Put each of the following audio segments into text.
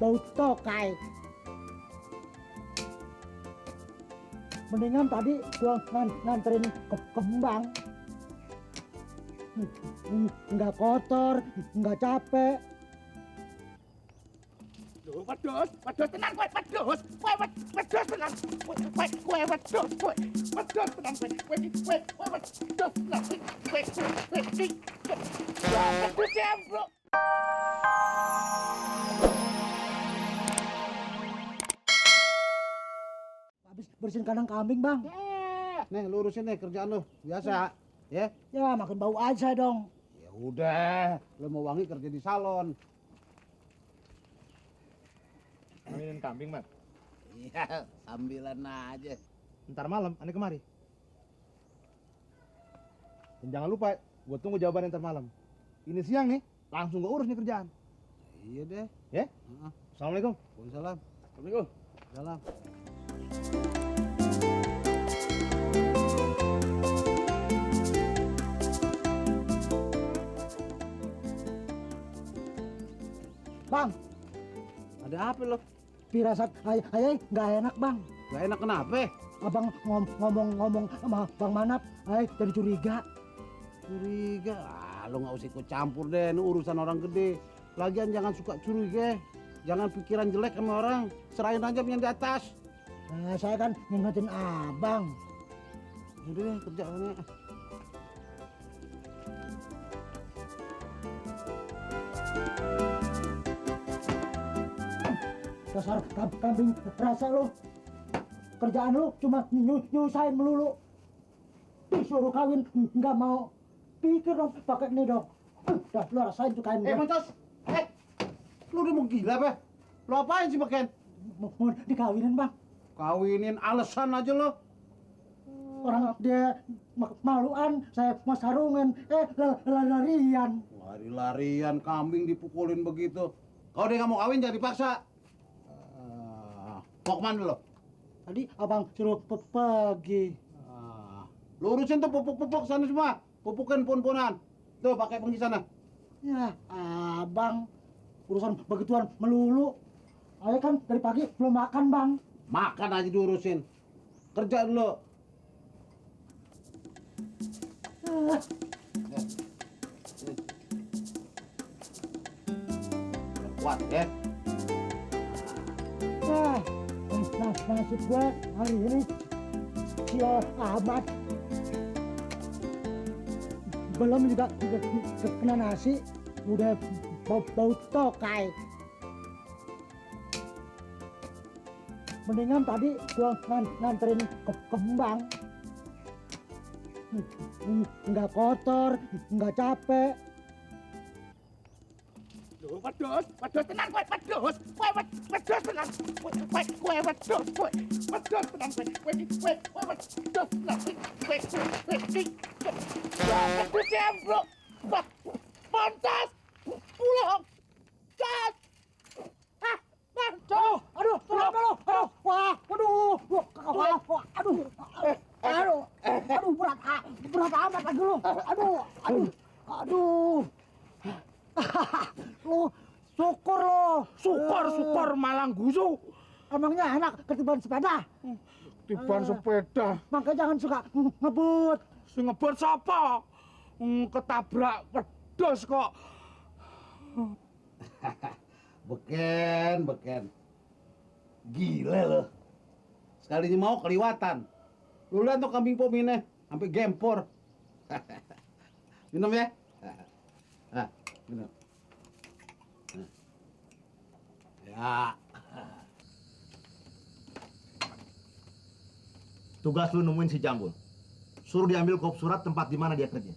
bau tokai. Mendingan tadi gua nganterin ke kembang. Nggak kotor, nggak capek. Wedhus tenan kowe, wedhus. Kowe wedhus tenan. Kowe wedhus, kowe. Wedhus tenan kowe. Kowe wedhus tenan. Kowe jembrok. Habis bersihin kandang kambing, Bang. Nih, lu urusin nih kerjaan lu. Biasa, ya. Ya, makin bau aja dong. Ya udah, lu mau wangi kerja di salon. Ngawinin kambing, Mat. Iya, sambilan aja. Ntar malam, aneh kemari. Dan jangan lupa, gue tunggu jawaban ntar malam. Ini siang nih, langsung gue urus nih kerjaan. Iya deh. Ya? Assalamualaikum. Waalaikumsalam. Assalamualaikum. Salam. Bang, Ada apa lo? firasat ayah nggak enak, Bang. Gak enak kenapa? Abang ngomong sama Bang Manap, ayah jadi curiga. Curiga? Lo nggak usah ikut campur deh, ini urusan orang gede. Lagian jangan suka curiga. Jangan pikiran jelek sama orang. Serahin aja yang di atas. Nah, saya kan ngingetin abang. Udah deh, kerja sana. Dasar kambing rasa lu. Kerjaan lu cuma nyusahin melulu. Disuruh kawin nggak mau. Pikir dong pakai ini dong. Dah lu rasain tuh kain. Montos! Lu udah mau gila apa? Lu apain sih Beken? Mau dikawinin, Bang. Kawinin alasan aja lo. Orang dia maluan, saya mau sarungan, larian. Lari-larian kambing dipukulin begitu. Kalau dia nggak mau kawin jangan dipaksa. Mau kemana lo? Tadi abang suruh pergi. Lu urusin tuh pupuk-pupuk sana semua. Pupukin pun-punan. Tuh pakai pengisi sana. Ya, abang urusan begituan melulu. Ayah kan dari pagi belum makan, Bang. Makan aja diurusin. Kerja dulu. Kuat ya. Nasib gue hari ini sial amat. Belum juga kena nasi, udah bau tokai. Mendingan tadi gua nganterin ke kembang. Nggak kotor, nggak capek. Wedhus tenan kowe, wedhus. Kowe wedhus tenan. Kowe wedhus, kowe. Wedhus tenan kowe. Kowe wedhus tenan. Kowe jembrok. Pantas. Pulang. Cat. Aduh, wah, aduh, berat amat lagi lu. Aduh. Lu syukur Malang gusu. Emangnya enak ketiban sepeda? Tiban sepeda. Makanya jangan suka ngebut. Sing ngebut sapa? Ketabrak wedhus kok. Beken. Gila lo. Sekalinya mau keliwatan. Lu lihat tuh kambing pomine sampai gempor. Minum ya? Minum. Ya. Tugas lu nemuin si Jambul. Suruh diambil kop surat tempat di mana dia kerja.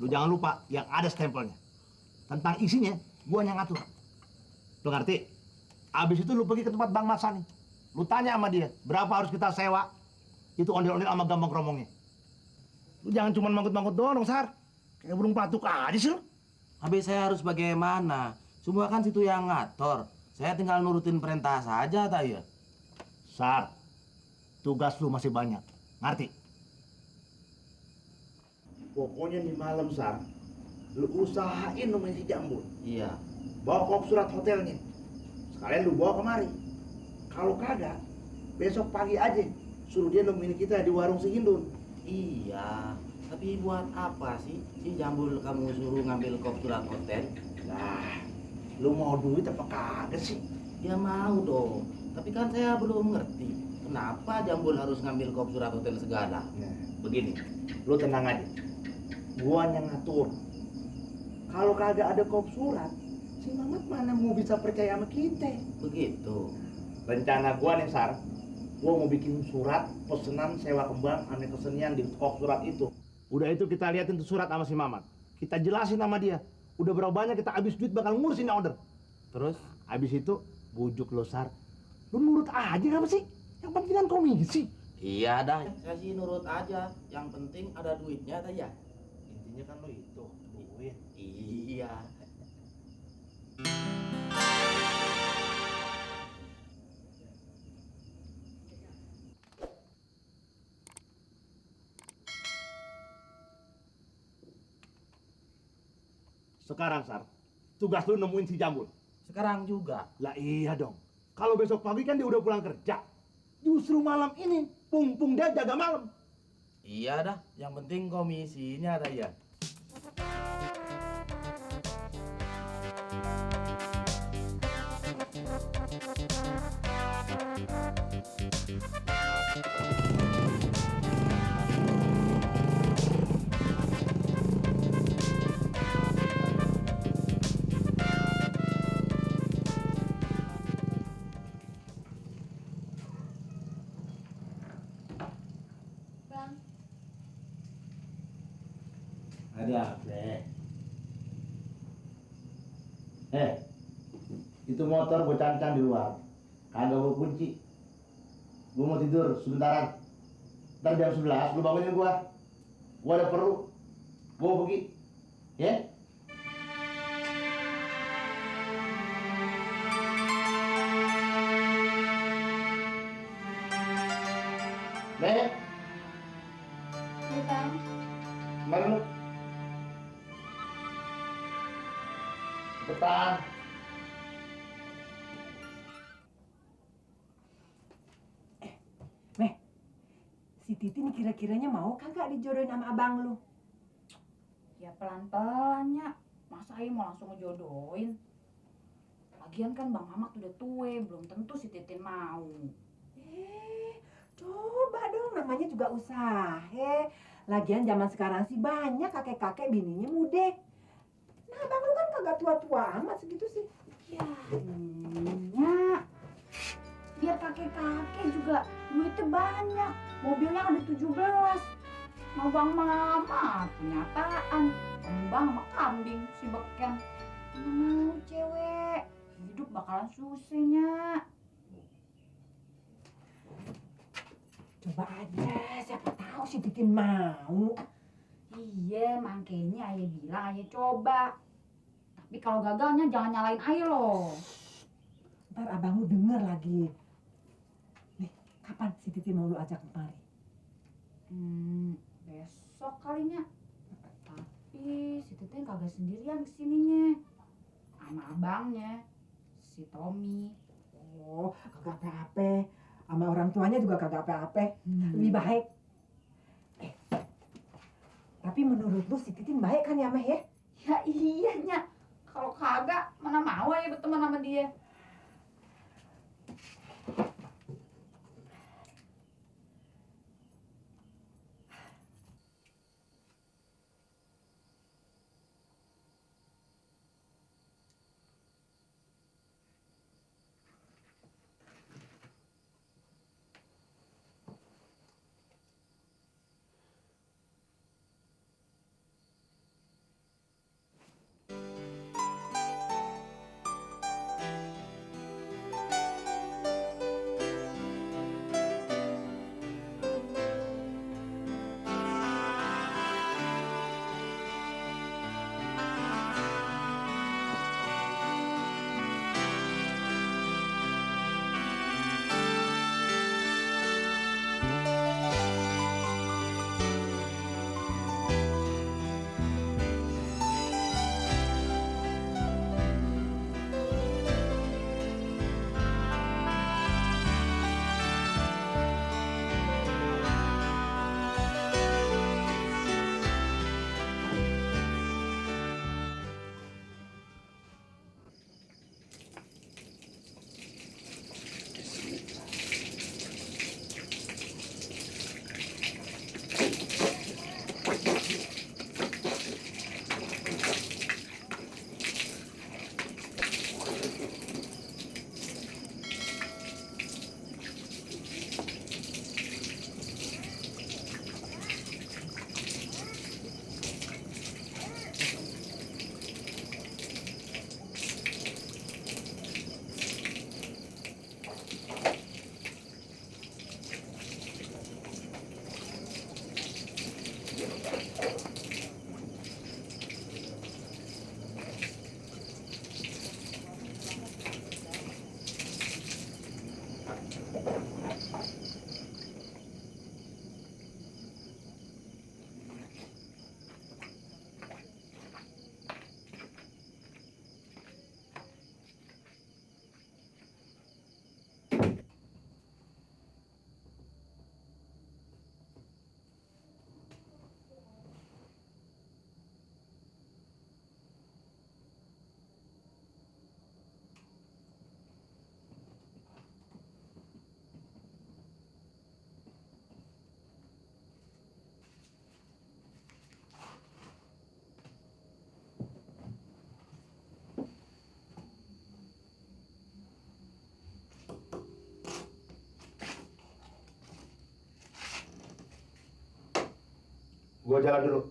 Lu jangan lupa yang ada stempelnya. Tentang isinya, gua yang ngatur. Lu ngerti? Abis itu lu pergi ke tempat Bang Masani. Lu tanya sama dia, berapa harus kita sewa? Itu ondel-ondel sama gampang keromongnya. Lu jangan cuma mangkut-mangkut doang dong, Sar. Kayak burung pelatuk aja sih lu. Habis saya harus bagaimana? Semua kan situ yang ngatur. Saya tinggal nurutin perintah saja, ya. Sar, tugas lu masih banyak. Ngerti? Pokoknya di malam, Sar, lu usahain nemuin si Jambul. Iya. Bawa kop surat hotelnya. kalian lu bawa kemari. Kalau kagak, besok pagi aja suruh dia nemuin kita di warung si Hindun. Iya, tapi buat apa sih si Jambul kamu suruh ngambil kop surat hotel? Nah, lu mau duit apa kagak sih? Ya mau dong, tapi kan saya belum ngerti kenapa Jambul harus ngambil kop surat hotel segala. Nah, begini, lu tenang aja. Gua yang ngatur. Kalau kagak ada kop surat, si Mamat mana mau bisa percaya sama kita? Begitu. Rencana gua nih, Sar, gua mau bikin surat pesanan sewa kembang aneh kesenian di kop surat itu. Udah itu kita liatin tuh surat sama si Mamat. Kita jelasin sama dia. Udah berapa banyak kita habis duit bakal ngurusin order. Terus? Habis itu bujuk lo, Sar. Lu nurut aja apa sih? Yang penting kan komisi. Iya dah, saya sih nurut aja. Yang penting ada duitnya aja. Intinya kan lo itu, duit. Iya. Sekarang, Sar, tugas lu nemuin si Jambul. Sekarang juga. Lah iya dong. Kalau besok pagi kan dia udah pulang kerja. Justru malam ini, pung dia jaga malam. Iya dah, yang penting komisinya ada ya. Bang, Ada apa? Itu motor gue cancang di luar. Kagak gue kunci. Gue mau tidur sebentaran. Ntar jam 11 lu bangunin gua. Gua ada perlu. Gua pergi. Ya? Nek, iya bang. kemana lu? Cepetan. Meh, si Titin kira-kiranya mau kagak dijodohin sama abang lu? Ya pelan-pelan ya. Masa Ayu mau langsung ngejodohin? Lagian kan Bang Mamat udah tua, belum tentu si Titin mau. Coba dong, namanya juga usaha. Lagian zaman sekarang sih banyak kakek-kakek bininya muda. Nah, abang lu kan kagak tua-tua amat segitu sih. Ya, ya. Biar kakek-kakek juga duitnya banyak. Mobilnya ada 17. Mau Bang Mamat kenyataan. Kembang sama kambing si beken. Mana mau cewek. Hidup bakalan susahnya. Coba aja, siapa tahu si Titin mau. Iya, makanya Ayah bilang Ayah coba. Tapi kalau gagalnya jangan nyalain Ayah loh. Ntar abang lu denger lagi. Nih, kapan si Titin mau lu ajak kemari? Besok kalinya. Tapi si Titin kagak sendirian kesininya. Sama abangnya, si Tommy. Oh, kagak apa-apa. Sama orang tuanya juga kagak apa-apa. Lebih baik. Tapi menurut lu si Titin baik kan ya, Meh ya? Ya iyanya. Kalau kagak, mana mau Ayah berteman sama dia. Gua jalan dulu.